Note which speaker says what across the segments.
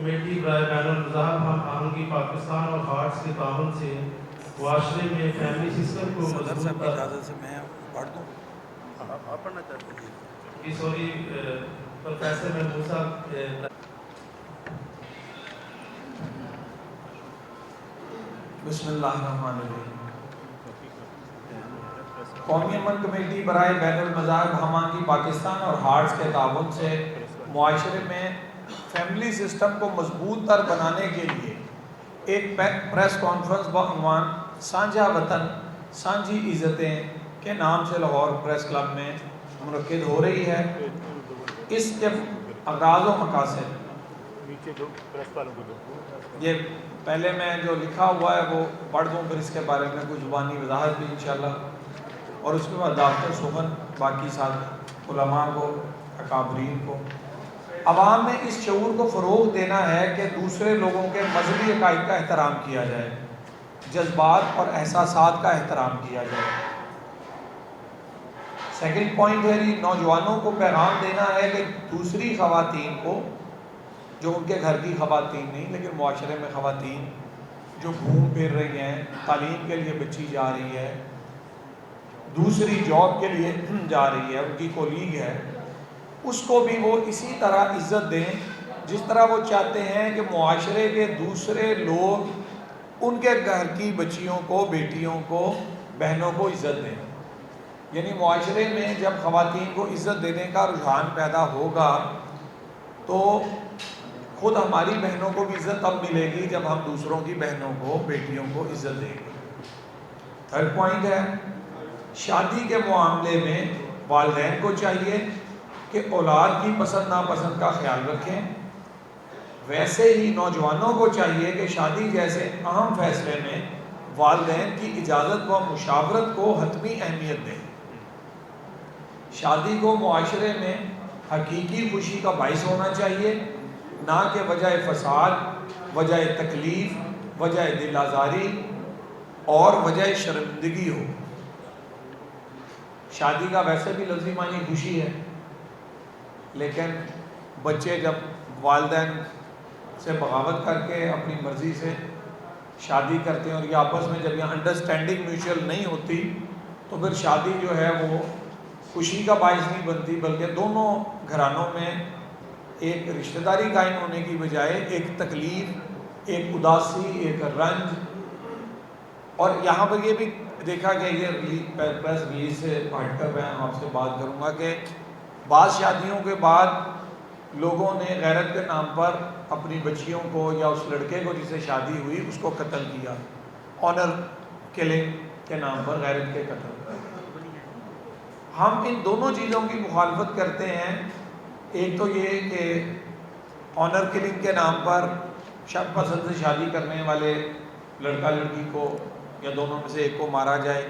Speaker 1: Committee برائے بین المذاہب ہم آہنگی پاکستان اور ہارٹس کے تعاون سے معاشرے میں فیملی سسٹم کو
Speaker 2: صدر صاحب کی
Speaker 1: مضبوط
Speaker 2: اجازت سے میں پڑھ دوں؟
Speaker 1: آپ پڑھنا چاہتے ہیں؟ جی سوری پروفیسر محمود صاحب.
Speaker 3: بسم اللہ الرحمن الرحیم. قومی امن کمیٹی برائے بین المذاہب ہم آہنگی پاکستان اور ہارٹس کے تعاون سے معاشرے میں فیملی سسٹم کو مضبوط تر بنانے کے لیے ایک پریس کانفرنس بعنوان سانجھا وطن سانجھی عزتیں کے نام سے لاہور پریس کلب میں منعقد ہو رہی ہے. اس کے اغراض و مقاصد یہ پہلے میں جو لکھا ہوا ہے وہ پڑھ دوں، پھر اس کے بارے میں کچھ زبانی وضاحت بھی انشاءاللہ، اور اس کے بعد دعوت سخن باقی ساتھ علماء کو، اکابرین کو. عوام میں اس شعور کو فروغ دینا ہے کہ دوسرے لوگوں کے مذہبی عقائد کا احترام کیا جائے، جذبات اور احساسات کا احترام کیا جائے. سیکنڈ پوائنٹ ہے جی، نوجوانوں کو پیغام دینا ہے کہ دوسری خواتین کو، جو ان کے گھر کی خواتین نہیں لیکن معاشرے میں خواتین جو گھوم پھر رہی ہیں، تعلیم کے لیے بچی جا رہی ہے، دوسری جاب کے لیے جا رہی ہے، ان کی کولیگ ہے، اس کو بھی وہ اسی طرح عزت دیں جس طرح وہ چاہتے ہیں کہ معاشرے کے دوسرے لوگ ان کے گھر کی بچیوں کو، بیٹیوں کو، بہنوں کو عزت دیں. یعنی معاشرے میں جب خواتین کو عزت دینے کا رجحان پیدا ہوگا تو خود ہماری بہنوں کو بھی عزت تب ملے گی جب ہم دوسروں کی بہنوں کو، بیٹیوں کو عزت دیں گے. تھرڈ پوائنٹ ہے، شادی کے معاملے میں والدین کو چاہیے کہ اولاد کی پسند ناپسند کا خیال رکھیں. ویسے ہی نوجوانوں کو چاہیے کہ شادی جیسے اہم فیصلے میں والدین کی اجازت و مشاورت کو حتمی اہمیت دیں. شادی کو معاشرے میں حقیقی خوشی کا باعث ہونا چاہیے، نہ کہ وجہ فساد، وجہ تکلیف، وجہ دل آزاری اور وجہ شرمندگی ہو. شادی کا ویسے بھی لفظی معنی خوشی ہے، لیکن بچے جب والدین سے بغاوت کر کے اپنی مرضی سے شادی کرتے ہیں اور یہ آپس میں جب یہ انڈرسٹینڈنگ میوچل نہیں ہوتی تو پھر شادی جو ہے وہ خوشی کا باعث نہیں بنتی، بلکہ دونوں گھرانوں میں ایک رشتہ داری قائم ہونے کی بجائے ایک تکلیف، ایک اداسی، ایک رنج. اور یہاں پر یہ بھی دیکھا کہ یہ پریس ریلیز سے ہٹ کر میں آپ سے بات کروں گا کہ بعض شادیوں کے بعد لوگوں نے غیرت کے نام پر اپنی بچیوں کو یا اس لڑکے کو جس سے شادی ہوئی اس کو قتل کیا، آنر کلنگ کے نام پر، غیرت کے قتل. ہم ان دونوں چیزوں کی مخالفت کرتے ہیں. ایک تو یہ کہ آنر کلنگ کے نام پر شب پسند سے شادی کرنے والے لڑکا لڑکی کو یا دونوں میں سے ایک کو مارا جائے.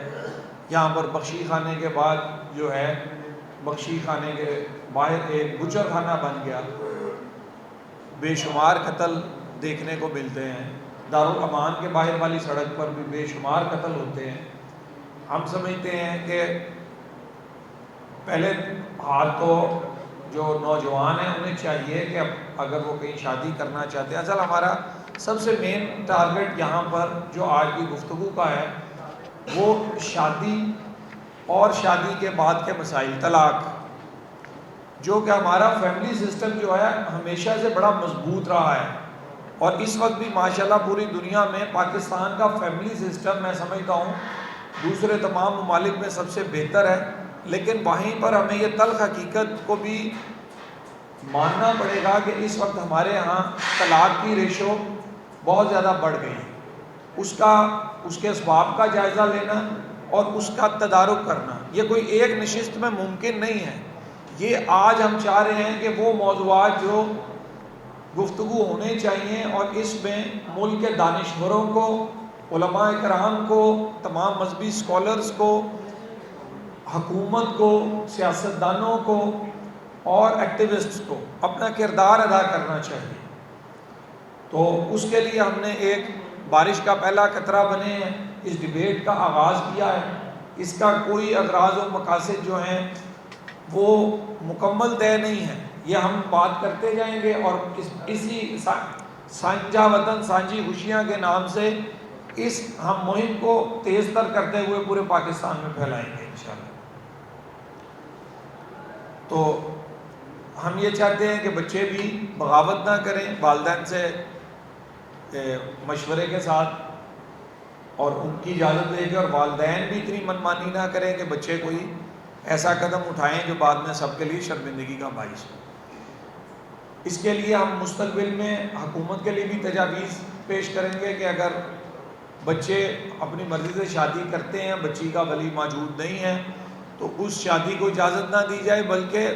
Speaker 3: یہاں پر بخشی خانے کے بعد جو ہے بخشی خانے کے باہر ایک بچر خانہ بن گیا، بے شمار قتل دیکھنے کو ملتے ہیں. دارالامان کے باہر والی سڑک پر بھی بے شمار قتل ہوتے ہیں. ہم سمجھتے ہیں کہ پہلے ہاتھ تو جو نوجوان ہیں انہیں چاہیے کہ اگر وہ کہیں شادی کرنا چاہتے ہیں، اصل ہمارا سب سے مین ٹارگٹ یہاں پر جو آج کی گفتگو کا ہے وہ شادی اور شادی کے بعد کے مسائل، طلاق، جو کہ ہمارا فیملی سسٹم جو ہے ہمیشہ سے بڑا مضبوط رہا ہے. اور اس وقت بھی ماشاءاللہ پوری دنیا میں پاکستان کا فیملی سسٹم میں سمجھتا ہوں دوسرے تمام ممالک میں سب سے بہتر ہے. لیکن وہیں پر ہمیں یہ تلخ حقیقت کو بھی ماننا پڑے گا کہ اس وقت ہمارے ہاں طلاق کی ریشو بہت زیادہ بڑھ گئی. اس کے اسباب کا جائزہ لینا اور اس کا تدارک کرنا یہ کوئی ایک نشست میں ممکن نہیں ہے. یہ آج ہم چاہ رہے ہیں کہ وہ موضوعات جو گفتگو ہونے چاہیے اور اس میں ملک کے دانشوروں کو، علماء کرام کو، تمام مذہبی اسکالرز کو، حکومت کو، سیاستدانوں کو اور ایکٹیوسٹس کو اپنا کردار ادا کرنا چاہیے. تو اس کے لیے ہم نے ایک بارش کا پہلا قطرہ بنے ہیں، اس ڈیبیٹ کا آغاز کیا ہے. اس کا کوئی اغراض و مقاصد جو ہیں وہ مکمل طے نہیں ہے، یہ ہم بات کرتے جائیں گے اور اسی سانجا وطن سانجی خوشیاں کے نام سے اس ہم مہم کو تیز تر کرتے ہوئے پورے پاکستان میں پھیلائیں گے انشاءاللہ۔ تو ہم یہ چاہتے ہیں کہ بچے بھی بغاوت نہ کریں، والدین سے مشورے کے ساتھ اور ان کی اجازت لے کے، اور والدین بھی اتنی منمانی نہ کریں کہ بچے کوئی ایسا قدم اٹھائیں جو بعد میں سب کے لیے شرمندگی کا باعث ہو۔ اس کے لیے ہم مستقبل میں حکومت کے لیے بھی تجاویز پیش کریں گے کہ اگر بچے اپنی مرضی سے شادی کرتے ہیں، بچی کا ولی موجود نہیں ہے، تو اس شادی کو اجازت نہ دی جائے، بلکہ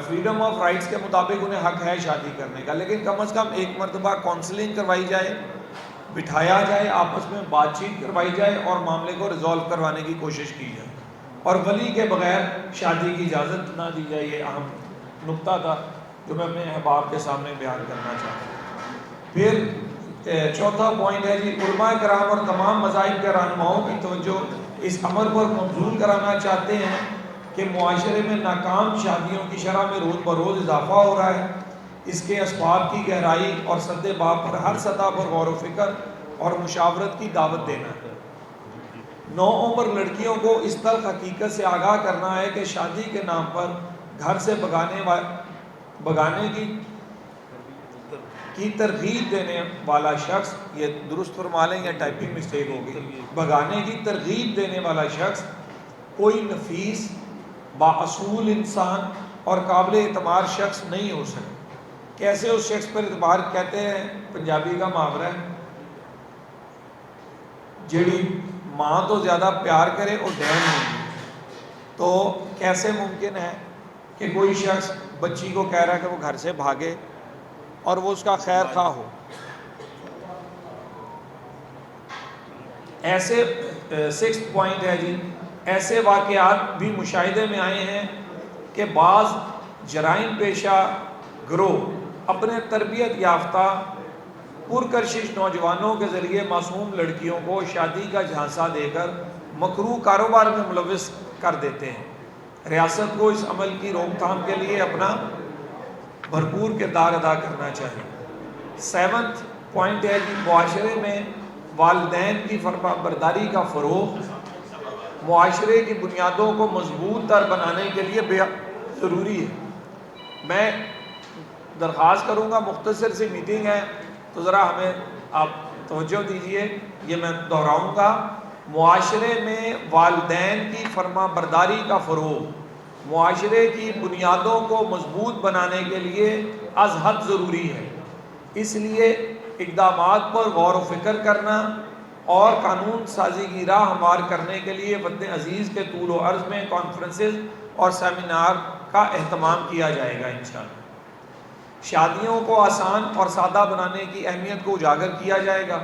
Speaker 3: فریڈم آف رائٹس کے مطابق انہیں حق ہے شادی کرنے کا، لیکن کم از کم ایک مرتبہ کونسلنگ کروائی جائے، بٹھایا جائے، آپس میں بات چیت کروائی جائے اور معاملے کو ریزالو کروانے کی کوشش کی جائے، اور ولی کے بغیر شادی کی اجازت نہ دی جائے۔ یہ اہم نقطہ تھا جو میں اپنے احباب کے سامنے بیان کرنا چاہتا ہوں۔ پھر چوتھا پوائنٹ ہے جی، علماء کرام اور تمام مذاہب کے رہنماؤں کی توجہ اس امر پر مبذول کرانا چاہتے ہیں کہ معاشرے میں ناکام شادیوں کی شرح میں روز بروز اضافہ ہو رہا ہے۔ اس کے اسباب کی گہرائی اور سد باب پر ہر سطح پر غور و فکر اور مشاورت کی دعوت دینا ہے۔ نوعمر لڑکیوں کو اس تلخ حقیقت سے آگاہ کرنا ہے کہ شادی کے نام پر گھر سے بگانے کی ترغیب دینے والا شخص، یہ درست فرما لیں یا ٹائپنگ مسٹیک ہوگی، بگانے کی ترغیب دینے والا شخص کوئی نفیس، بااصول انسان اور قابل اعتبار شخص نہیں ہو سکتا۔ کیسے اس شخص پر اعتبار؟ کہتے ہیں پنجابی کا محاورہ ہے، جیڑی ماں تو زیادہ پیار کرے اور ڈین نہیں۔ تو کیسے ممکن ہے کہ کوئی شخص بچی کو کہہ رہا ہے کہ وہ گھر سے بھاگے اور وہ اس کا خیر خواہ ہو؟ ایسے 6 پوائنٹ ہے جی، ایسے واقعات بھی مشاہدے میں آئے ہیں کہ بعض جرائم پیشہ گروہ اپنے تربیت یافتہ پرکشش نوجوانوں کے ذریعے معصوم لڑکیوں کو شادی کا جھانسا دے کر مکروہ کاروبار میں ملوث کر دیتے ہیں۔ ریاست کو اس عمل کی روک تھام کے لیے اپنا بھرپور کردار ادا کرنا چاہیے۔ 7 پوائنٹ ہے کہ معاشرے میں والدین کی فرما برداری کا فروغ معاشرے کی بنیادوں کو مضبوط تر بنانے کے لیے بے ضروری ہے۔ میں درخواست کروں گا، مختصر سی میٹنگ ہے تو ذرا ہمیں آپ توجہ دیجئے، یہ میں دہراؤں گا، معاشرے میں والدین کی فرما برداری کا فروغ معاشرے کی بنیادوں کو مضبوط بنانے کے لیے از حد ضروری ہے۔ اس لیے اقدامات پر غور و فکر کرنا اور قانون سازی کی راہ ہموار کرنے کے لیے وطن عزیز کے طول و عرض میں کانفرنسز اور سیمینار کا اہتمام کیا جائے گا انشاءاللہ۔ شادیوں کو آسان اور سادہ بنانے کی اہمیت کو اجاگر کیا جائے گا۔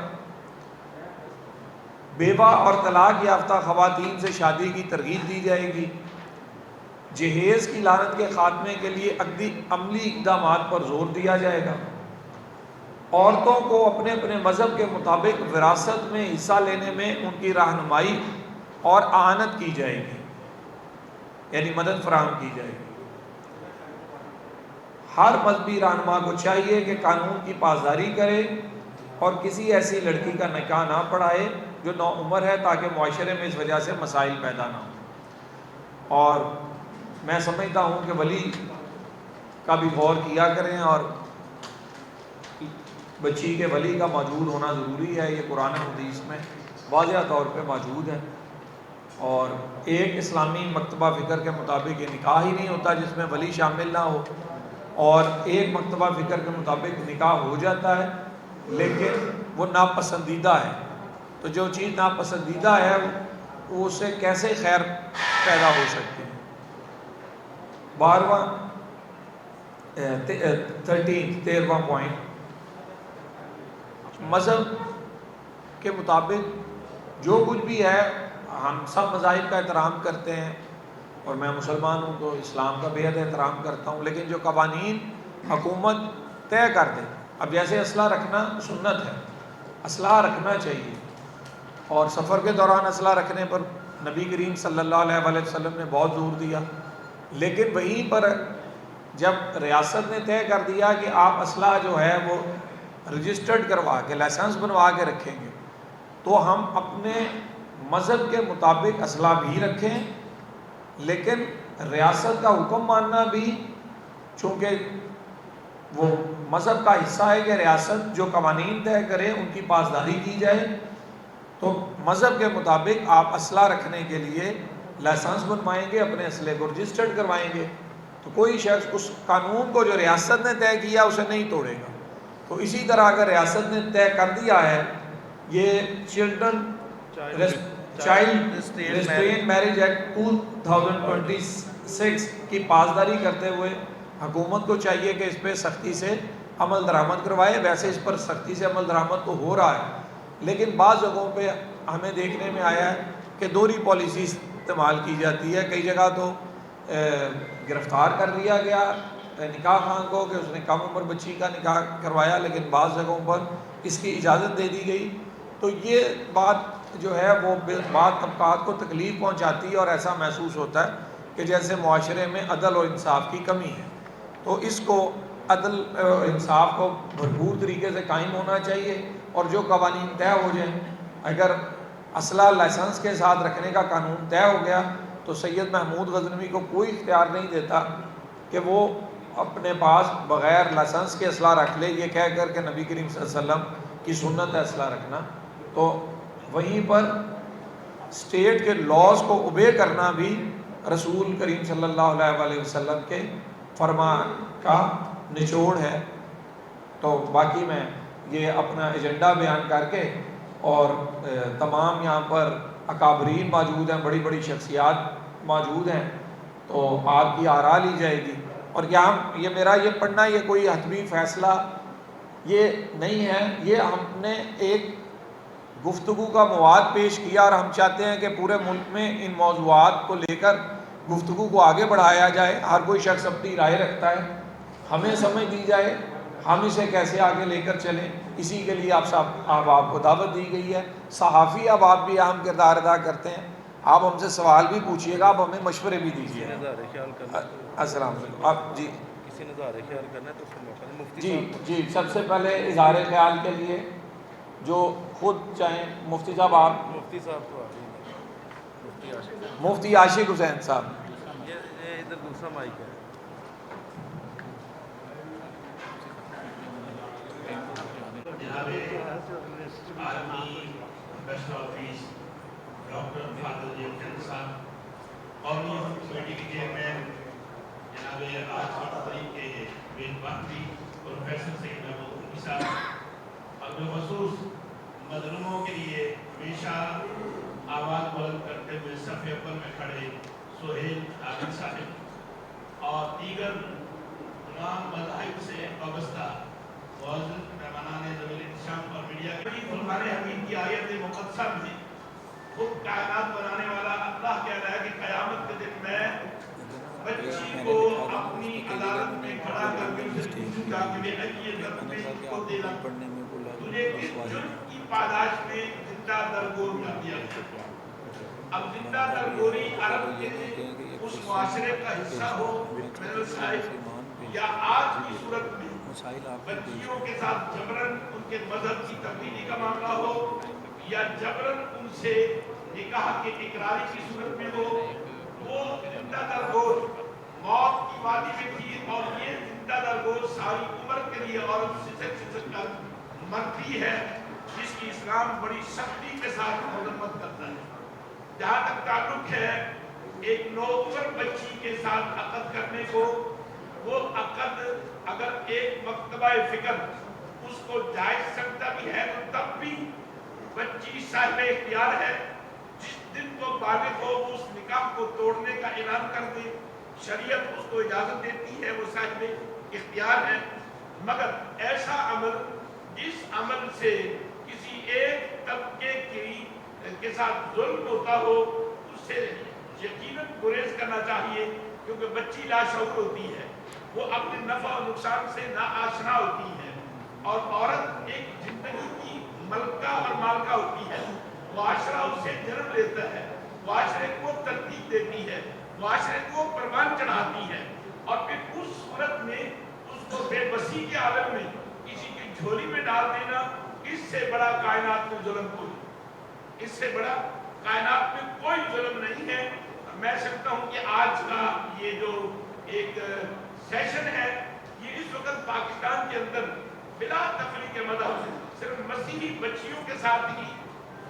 Speaker 3: بیوہ اور طلاق یافتہ خواتین سے شادی کی ترغیب دی جائے گی۔ جہیز کی لعنت کے خاتمے کے لیے عملی اقدامات پر زور دیا جائے گا۔ عورتوں کو اپنے اپنے مذہب کے مطابق وراثت میں حصہ لینے میں ان کی رہنمائی اور اعانت کی جائے گی، یعنی مدد فراہم کی جائے گی۔ ہر مذہبی رہنما کو چاہیے کہ قانون کی پاسداری کرے اور کسی ایسی لڑکی کا نکاح نہ پڑھائے جو نوعمر ہے، تاکہ معاشرے میں اس وجہ سے مسائل پیدا نہ ہوں۔ اور میں سمجھتا ہوں کہ ولی کا بھی غور کیا کریں، اور بچی کے ولی کا موجود ہونا ضروری ہے، یہ قرآن حدیث میں واضح طور پہ موجود ہے۔ اور ایک اسلامی مکتبہ فکر کے مطابق یہ نکاح ہی نہیں ہوتا جس میں ولی شامل نہ ہو، اور ایک مکتبہ فکر کے مطابق نکاح ہو جاتا ہے لیکن وہ ناپسندیدہ ہے۔ تو جو چیز ناپسندیدہ ہے اس سے کیسے خیر پیدا ہو سکتی ہے؟ 13واں پوائنٹ، مذہب کے مطابق جو کچھ بھی ہے، ہم سب مذاہب کا احترام کرتے ہیں اور میں مسلمان ہوں تو اسلام کا بے حد احترام کرتا ہوں، لیکن جو قوانین حکومت طے کر دے، اب جیسے اسلحہ رکھنا سنت ہے، اسلحہ رکھنا چاہیے، اور سفر کے دوران اسلحہ رکھنے پر نبی کریم صلی اللہ علیہ وسلم نے بہت زور دیا، لیکن وہیں پر جب ریاست نے طے کر دیا کہ آپ اسلحہ جو ہے وہ رجسٹرڈ کروا کے لائسنس بنوا کے رکھیں گے، تو ہم اپنے مذہب کے مطابق اسلحہ بھی رکھیں، لیکن ریاست کا حکم ماننا بھی، چونکہ وہ مذہب کا حصہ ہے کہ ریاست جو قوانین طے کرے ان کی پاسداری کی جائے، تو مذہب کے مطابق آپ اسلحہ رکھنے کے لیے لائسنس بنوائیں گے، اپنے اسلحے کو رجسٹرڈ کروائیں گے، تو کوئی شخص اس قانون کو جو ریاست نے طے کیا اسے نہیں توڑے گا۔ تو اسی طرح اگر ریاست نے طے کر دیا ہے یہ چائلڈ ریسٹرین میرج ایکٹ 2026 کی پاسداری کرتے ہوئے حکومت کو چاہیے کہ اس پہ سختی سے عمل درآمد کروائے۔ ویسے اس پر سختی سے عمل درآمد تو ہو رہا ہے، لیکن بعض جگہوں پہ ہمیں دیکھنے میں آیا ہے کہ دوہری پالیسی استعمال کی جاتی ہے۔ کئی جگہ تو گرفتار کر لیا گیا نکاح خواہ کو کہ اس نے کم عمر بچی کا نکاح کروایا، لیکن بعض جگہوں پر اس کی اجازت دے دی گئی۔ تو یہ بات جو ہے وہ بعض طبقات کو تکلیف پہنچاتی ہے، اور ایسا محسوس ہوتا ہے کہ جیسے معاشرے میں عدل اور انصاف کی کمی ہے۔ تو اس کو عدل اور انصاف کو بھرپور طریقے سے قائم ہونا چاہیے، اور جو قوانین طے ہو جائیں، اگر اسلحہ لائسنس کے ساتھ رکھنے کا قانون طے ہو گیا تو سید محمود غزنوی کو کوئی اختیار نہیں دیتا کہ وہ اپنے پاس بغیر لائسنس کے اسلحہ رکھ لے، یہ کہہ کر کہ نبی کریم صلی اللہ علیہ وسلم کی سنت ہے اسلحہ رکھنا۔ تو وہیں پر اسٹیٹ کے لاز کو اوبے کرنا بھی رسول کریم صلی اللہ علیہ وسلم کے فرمان کا نچوڑ ہے۔ تو باقی میں یہ اپنا ایجنڈا بیان کر کے، اور تمام یہاں پر اکابرین موجود ہیں، بڑی بڑی شخصیات موجود ہیں، تو آپ کی آرا لی جائے گی۔ اور یہاں یہ میرا یہ پڑھنا یہ کوئی حتمی فیصلہ یہ نہیں ہے، یہ ہم نے ایک گفتگو کا مواد پیش کیا، اور ہم چاہتے ہیں کہ پورے ملک میں ان موضوعات کو لے کر گفتگو کو آگے بڑھایا جائے۔ ہر کوئی شخص اپنی رائے رکھتا ہے، ہمیں سمجھ دی جائے ہم اسے کیسے آگے لے کر چلیں، اسی کے لیے آپ کو دعوت دی گئی ہے۔ صحافی اب آپ بھی اہم کردار ادا کرتے ہیں، آپ ہم سے سوال بھی پوچھیے گا، آپ ہمیں مشورے بھی دیجیے۔ السلام علیکم۔ آپ جی
Speaker 1: کسی نے اظہار خیال کرنا ہے تو اس کو موقع دیں۔ مفتی
Speaker 3: جی
Speaker 1: صاحب
Speaker 3: جی سب سے پہلے اظہار خیال کے لیے جو خود چاہیں مفتی صاحب، آپ
Speaker 1: مفتی صاحب تو آ گئے ہیں۔ مفتی عاشق
Speaker 3: مفتی عاشق حسین صاحب۔
Speaker 1: یہ ادھر دوسرا مائک ہے۔
Speaker 2: جناب عالمی انویسٹر آفس ڈاکٹر فاضل یقین صاحب، قومی کمیٹی کے چیئرمین جناب آج 8 تاریخ کے میزبان پروفیسر سید محمود حنفی صاحب، اور بالخصوص مظلوموں کے لیے ہمیشہ آواز بلند کرتے ہوئے صف اول میں کھڑے سہیل عابد صاحب، اور دیگر تمام مذاہب سے وابستہ معزز مہمانان ذویل احترام اور میڈیا کے فرمان حمید کی آیت مقدسہ میں خود کائنات بنانے والا اللہ کہہ رہا ہے کہ قیامت کے دن میں بچی کو اپنی عدالت میں کھڑا کر کے اسے پوچھوں گا کہ یہ ضرورت کو دینا تجھے کس جرم کی پاداش میں زندہ درگور کر دیا گیا۔ اب زندہ درگوری عرب کے اس معاشرے کا حصہ ہو میرے صاحب، یا آج کی صورت میں بچیوں کے ساتھ جبرن ان کے مذہب کی تبدیلی کا معاملہ ہو، یا جبرن ان سے نکاح کے اقراری کی صورت میں ہو، وہ زندہ درگور موت کی وادی میں تھی، اور یہ زندہ درگور ساری عمر کے لیے عورت سسک کر مرتی ہے، جس کی اسلام بڑی سختی کے ساتھ مذمت کرتا ہے۔ جہاں تک تعلق ہے ایک نوعمر بچی کے ساتھ عقد کرنے کو، وہ عقد اگر ایک مکتبہ فکر اس کو جائز سمجھتا بھی ہے تو تب بھی بچی صاحب اختیار ہے، جس دن وہ بالغ ہو اس نکاح کو توڑنے کا اعلان کر دے، شریعت اس کو اجازت دیتی ہے، وہ صاحب اختیار ہے۔ مگر ایسا عمل جس عمل سے کسی ایک طبقے کے ساتھ ظلم ہوتا ہو، اس سے یقیناً گریز کرنا چاہیے، کیونکہ بچی لاشعور ہوتی ہے، وہ اپنے نفع و نقصان سے ناآشنا ہوتی ہے، اور عورت ایک زندگی کی ملکہ اور مالکہ ہوتی ہے۔ معاشرہ اس سے جنم لیتا ہے، معاشرے کو ترتیب دیتی ہے، معاشرے کو پروان چڑھاتی ہے،
Speaker 4: اور پھر اس صورت میں اس کو بے بسی کے عالم میں کسی کی جھولی میں ڈال دینا، اس سے بڑا کائنات میں ظلم کوئی، اس سے بڑا کائنات میں کوئی ظلم نہیں ہے۔ میں سمجھتا ہوں کہ آج کا یہ جو ایک سیشن ہے، یہ اس وقت پاکستان کے اندر بلا تفریق مذہب صرف مسیحی بچیوں کے ساتھ ہی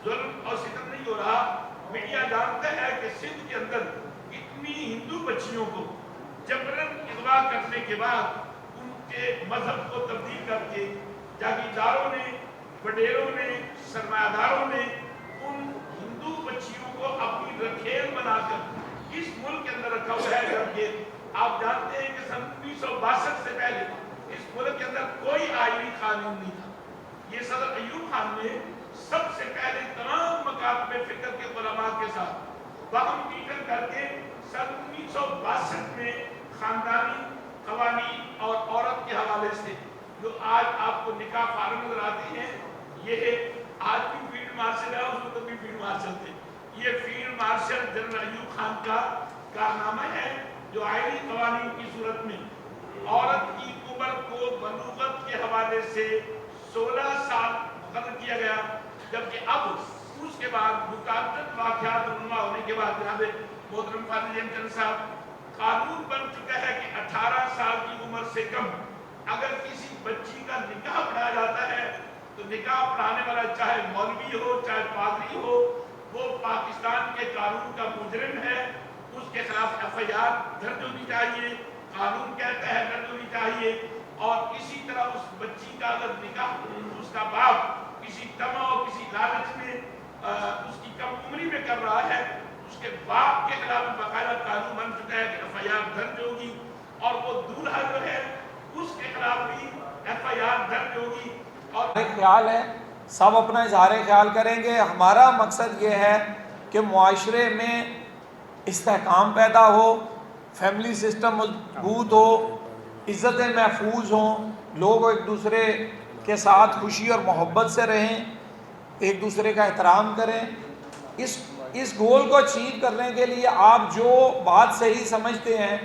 Speaker 4: ظلم اور ستم نہیں ہو رہا۔ میڈیا جانتا ہے کہ سندھ کے اندر اتنی ہندو بچیوں کو جبرن اغوا کرنے کے بعد ان کے مذہب کو تبدیل کر کے جاگیرداروں نے، وڈیروں نے، سرمایہ داروں نے ان ہندو بچیوں کو اپنی رکھیل بنا کر اس ملک کے اندر رکھا ہوا ہے۔ جبکہ آپ جانتے ہیں کہ سن 1962 سے پہلے اس ملک کے اندر کوئی آئینی قانون نہیں تھا۔ یہ صدر ایوب خان نے سب سے پہلے تمام مکاتب فکر کے علماء کے ساتھ باہم میٹنگ کر کے سن 1962 میں خاندانی قوانین اور عورت کے حوالے سے جو آج آپ کو نکاح فارم نظر آتے ہیں، یہ آج بھی فیلڈ مارشل ہے، اس وقت بھی فیلڈ مارشل تھے۔ یہ field marshal general Ayub Khan کا کارنامہ ہے جو آئینی قوانین کی صورت میں عورت کی عمر کو بلوغت کے حوالے سے 16 سال مقرر کیا گیا، جبکہ اب اس کے بعد متعدد واقعات رونما ہونے کے بعد جناب محترم فاضل جیم چند صاحب قانون بن چکا ہے کہ 18 سال کی عمر سے کم اگر کسی بچی کا نکاح پڑھایا جاتا ہے تو نکاح پڑھانے والا چاہے مولوی ہو چاہے پادری ہو، وہ پاکستان کے قانون کا مجرم ہے، اس کے خلاف FIR درج ہونی چاہیے، قانون کہتا ہے درج ہونی چاہیے۔ اور اسی طرح اس بچی کا اگر نکاح اس کا باپ کسی طمع اور کسی لالچ میں اس کی کم عمری میں کر رہا ہے، اس کے باپ کے خلاف باقاعدہ قانون بن چکا ہے کہ FIR درج ہوگی، اور وہ دولہا جو ہے اس کے خلاف بھی FIR درج ہوگی۔ اور
Speaker 3: خیال ہے سب اپنا اظہار خیال کریں گے۔ ہمارا مقصد یہ ہے کہ معاشرے میں استحکام پیدا ہو، فیملی سسٹم مضبوط ہو، عزتیں محفوظ ہوں، لوگ ایک دوسرے کے ساتھ خوشی اور محبت سے رہیں، ایک دوسرے کا احترام کریں۔ اس گول کو اچیو کرنے کے لیے آپ جو بات صحیح سمجھتے ہیں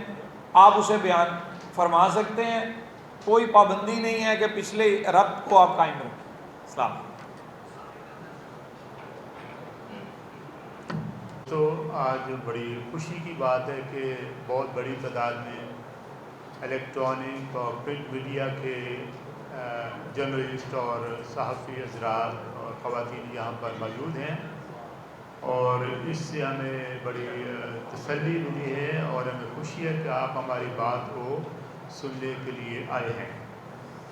Speaker 3: آپ اسے بیان فرما سکتے ہیں، کوئی پابندی نہیں ہے کہ پچھلے ربط کو آپ قائم رکھیں۔ السلام علیکم۔
Speaker 5: تو آج بڑی خوشی کی بات ہے کہ بہت بڑی تعداد میں الیکٹرانک اور پرنٹ میڈیا کے جرنلسٹ اور صحافی حضرات اور خواتین یہاں پر موجود ہیں، اور اس سے ہمیں بڑی تسلی ملی ہے اور ہمیں خوشی ہے کہ آپ ہماری بات کو سننے کے لیے آئے ہیں۔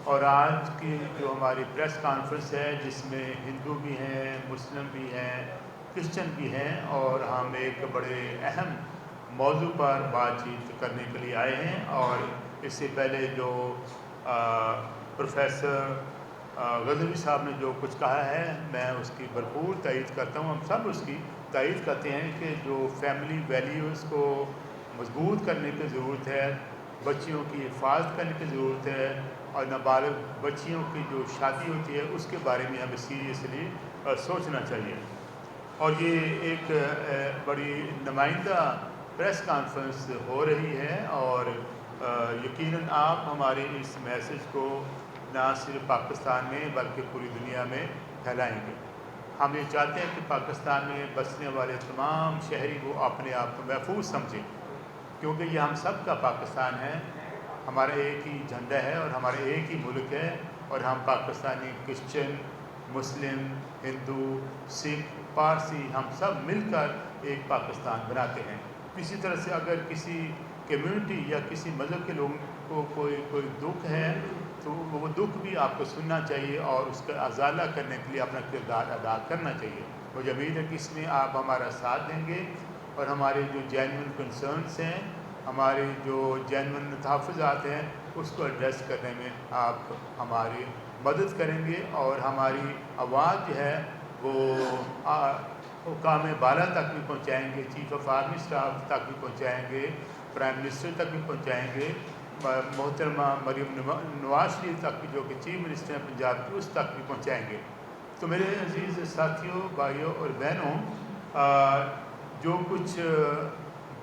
Speaker 5: اور آج کی جو ہماری پریس کانفرنس ہے جس میں ہندو بھی ہیں، مسلم بھی ہیں، کرسچن بھی ہیں، اور ہم ایک بڑے اہم موضوع پر بات چیت کرنے کے لیے آئے ہیں۔ اور اس سے پہلے جو پروفیسر غزنوی صاحب نے جو کچھ کہا ہے میں اس کی بھرپور تائید کرتا ہوں، ہم سب اس کی تائید کرتے ہیں کہ جو فیملی ویلیوز کو مضبوط کرنے کی ضرورت ہے، بچیوں کی حفاظت کرنے کی ضرورت ہے، اور نابالغ بچیوں کی جو شادی ہوتی ہے اس کے بارے میں ہمیں سیریسلی سوچنا چاہیے۔ اور یہ ایک بڑی نمائندہ پریس کانفرنس ہو رہی ہے، اور یقیناً آپ ہمارے اس میسج کو نہ صرف پاکستان میں بلکہ پوری دنیا میں پھیلائیں گے۔ ہم یہ چاہتے ہیں کہ پاکستان میں بسنے والے تمام شہری وہ اپنے آپ کو محفوظ سمجھیں، کیونکہ یہ ہم سب کا پاکستان ہے، ہمارا ایک ہی جھنڈا ہے اور ہمارا ایک ہی ملک ہے، اور ہم پاکستانی کرسچن، مسلم، ہندو، سکھ، پارسی ہم سب مل کر ایک پاکستان بناتے ہیں۔ اسی طرح سے اگر کسی کمیونٹی یا کسی مذہب کے لوگوں کو کوئی دکھ ہے تو وہ دکھ بھی آپ کو سننا چاہیے اور اس کا ازالہ کرنے کے لیے اپنا کردار ادا کرنا چاہیے۔ مجھے امید ہے کہ اس میں آپ ہمارا ساتھ دیں گے، اور ہمارے جو جینوئن کنسرنس ہیں، ہمارے جو جینوئن تحفظات ہیں، اس کو ایڈریس کرنے میں آپ ہماری مدد کریں گے، اور ہماری آواز جو ہے وہ حکام بالا تک بھی پہنچائیں گے، چیف آف آرمی اسٹاف تک بھی پہنچائیں گے، پرائم منسٹر تک بھی پہنچائیں گے، محترمہ مریم نواز شریف تک بھی جو کہ چیف منسٹر ہیں پنجاب کی، اس تک بھی پہنچائیں گے۔ تو میرے عزیز ساتھیوں، بھائیوں اور بہنوں، جو کچھ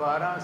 Speaker 5: 12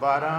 Speaker 5: 12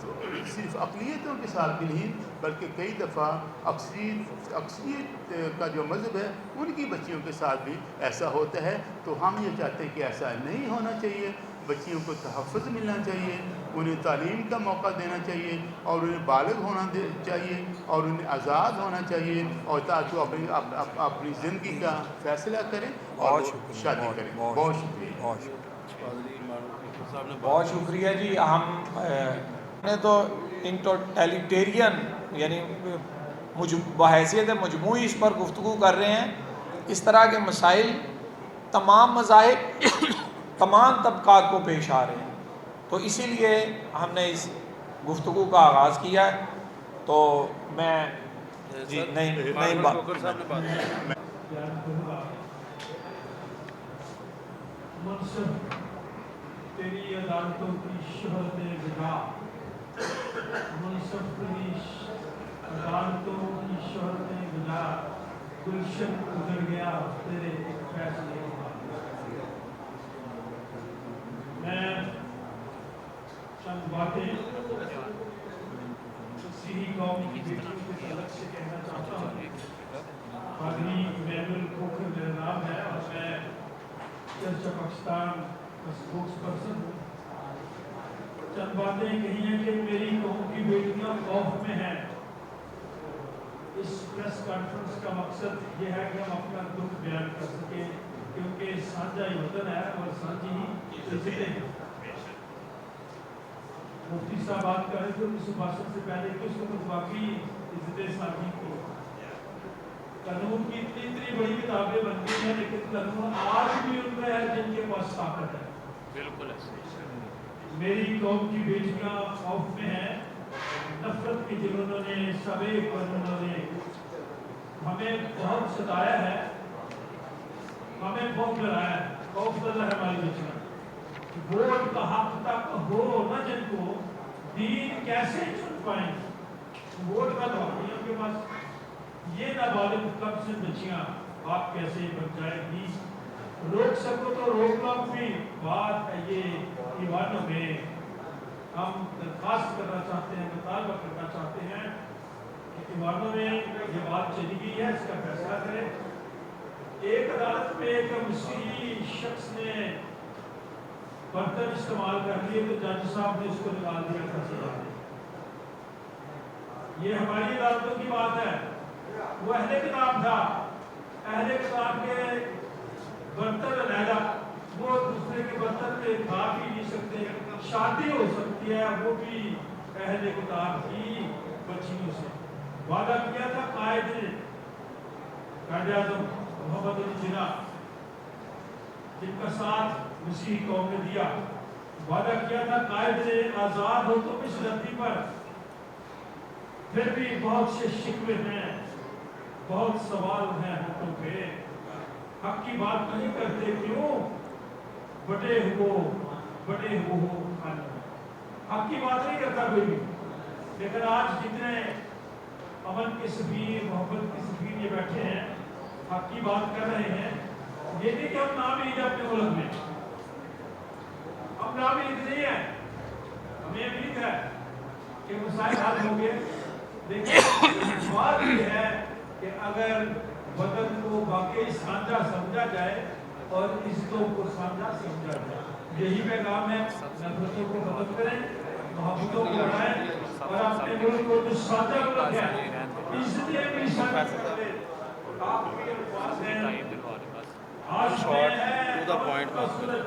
Speaker 5: تو صرف اقلیتوں کے ساتھ بھی نہیں بلکہ کئی دفعہ اکثریت کا جو مذہب ہے ان کی بچیوں کے ساتھ بھی ایسا ہوتا ہے. تو ہم یہ چاہتے ہیں کہ ایسا نہیں ہونا چاہیے. بچیوں کو تحفظ ملنا چاہیے, انہیں تعلیم کا موقع دینا چاہیے اور انہیں بالغ ہونا چاہیے اور انہیں آزاد ہونا چاہیے اور تاکہ وہ اپنی زندگی کا فیصلہ کریں اور شادی کریں. بہت شکریہ.
Speaker 3: بہت شکریہ جی. ہم نے تو ان ٹوٹیلیٹیرین یعنی بحیثیت مجموعی اس پر گفتگو کر رہے ہیں. اس طرح کے مسائل تمام مذاہب تمام طبقات کو پیش آ رہے ہیں, تو اسی لیے ہم نے اس گفتگو کا آغاز کیا ہے. تو میں جی نہیں
Speaker 1: منصب تیری عدالتوں کی شہرت بدا, منصب تیری عدالتوں کی شہرت بدا, گلشن گزر گیا تیرے فیصلے کے بعد. میں چند باتیں سری قوم کی بیٹیوں کے تعلق سے کہنا چاہتا ہوں. پادری ایمینول کھوکھر میرا نام ہے اور میں چرچ پاکستان کا اسپوکس پرسن ہوں. چند باتیں کہی ہیں کہ میری قوم کی بیٹیاں خوف میں ہیں. اس پریس کانفرنس کا مقصد یہ ہے کہ ہم اپنا دکھ بیان کر سکیں کیونکہ سانجا ہی وطن ہے اور سانجی ہی عزتیں ہیں. مفتی صاحب بات کر رہے تھے 1962 سے پہلے کہ اس وقت واقعی عزتیں سانجی کو. قانون کی اتنی بڑی کتابیں بنتی ہیں لیکن قانون آج بھی ان میں ہے جن کے پاس طاقت ہے. بالکل میری قوم کی بیٹیاں خوف میں ہیں. نفرت کی جنہوں نے سبق انہوں نے ہمیں بہت ستایا ہے, ہمیں بہت ڈرایا ہے. خوف اللہ ہے ہماری بیٹیاں. ووٹ کا حق تک ہو نہ جن کو دین کیسے چن پائیں. ووٹ کا تو حق ان کے پاس. یہ نابالغ کب سے بچیاں باپ کیسے بن جائے گی. روک سکو تو روک لو. بھی بات ہے یہ ایوانوں میں ہم درخواست کرنا چاہتے ہیں, مطالبہ کرنا چاہتے ہیں کہ ایوانوں میں یہ بات چلی گئی ہے, اس کا فیصلہ کریں. ایک عدالت میں ایک مسیحی شخص نے برتن استعمال کر لیے تو جج صاحب نے اس کو نکال دیا تھا سزا دے. یہ ہماری عدالتوں کی بات ہے. وہ اہل کتاب تھا, اہل کتاب کے برتن علیحدہ, وہ دوسرے کے برتن میں کھا بھی نہیں سکتے. شادی ہو سکتی ہے وہ بھی اہل کتاب کی بچیوں سے. وعدہ کیا تھا قائد نے, قائد اعظم محمد علی جناح جن کا ساتھ مسیحی قوم نے دیا, وعدہ کیا تھا قائد نے آزاد ہو تو اس دھرتی پر. پھر بھی بہت سے شکوے ہیں, بہت سوال ہیں حقوں پہ. حق کی بات نہیں کرتے کیوں؟ بٹے ہو خانہ. حق کی بات نہیں کرتا کوئی بھی. لیکن آج جتنے امن کے سفیر, محبت کے سفیر یہ بیٹھے ہیں, حق کی بات کر رہے ہیں. یہ نہیں کہ ہم نامید ہیں اپنے ملک میں, ہم نامید نہیں ہیں. ہمیں امید ہے کہ مسائل حل ہوں گے. لیکن بات یہ ہے کہ اگر وطن کو واقعی سانجا سمجھا جائے اور عزتوں کو سانجا سمجھا جائے, یہی پیغام ہے. نفرتوں کو ختم کریں, محبتوں کو بڑھائیں اور اپنے ملک کو جو سانجا ملک ہے عزتیں بھی سانجا کریں. آپ کے الفاظ ہیں آج میں ہے کا سورج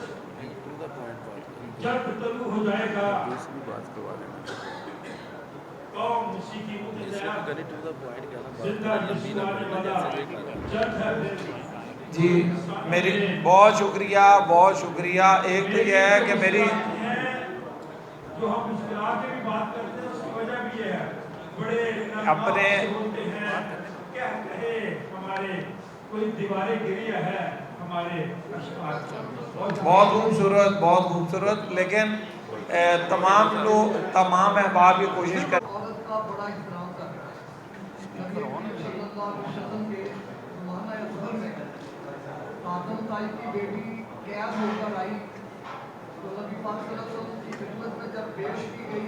Speaker 1: جب طلوع ہو جائے گا. قوم موسیقی
Speaker 3: جی میری بہت شکریہ. ایک تو یہ ہے کہ میری
Speaker 1: جو ہم مشکلات کی بات کرتے ہیں اس کی وجہ بھی یہ ہے, بڑے
Speaker 3: اپنے
Speaker 1: ہوتے ہیں کیا کہے ہمارے کوئی دیواریں گری ہے ہمارے اشعار.
Speaker 3: بہت خوبصورت. لیکن تمام لوگ تمام احباب یہ کوشش کر
Speaker 6: عورت کا بڑا احترام کرتا ہے. نبی صلی اللہ علیہ وسلم کے زمانہ ظہر میں آدم طائف کی بیٹی قید ہو کر آئی تو نبی پاک صلی اللہ علیہ وسلم کی خدمت میں جب پیش کی گئی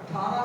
Speaker 6: 18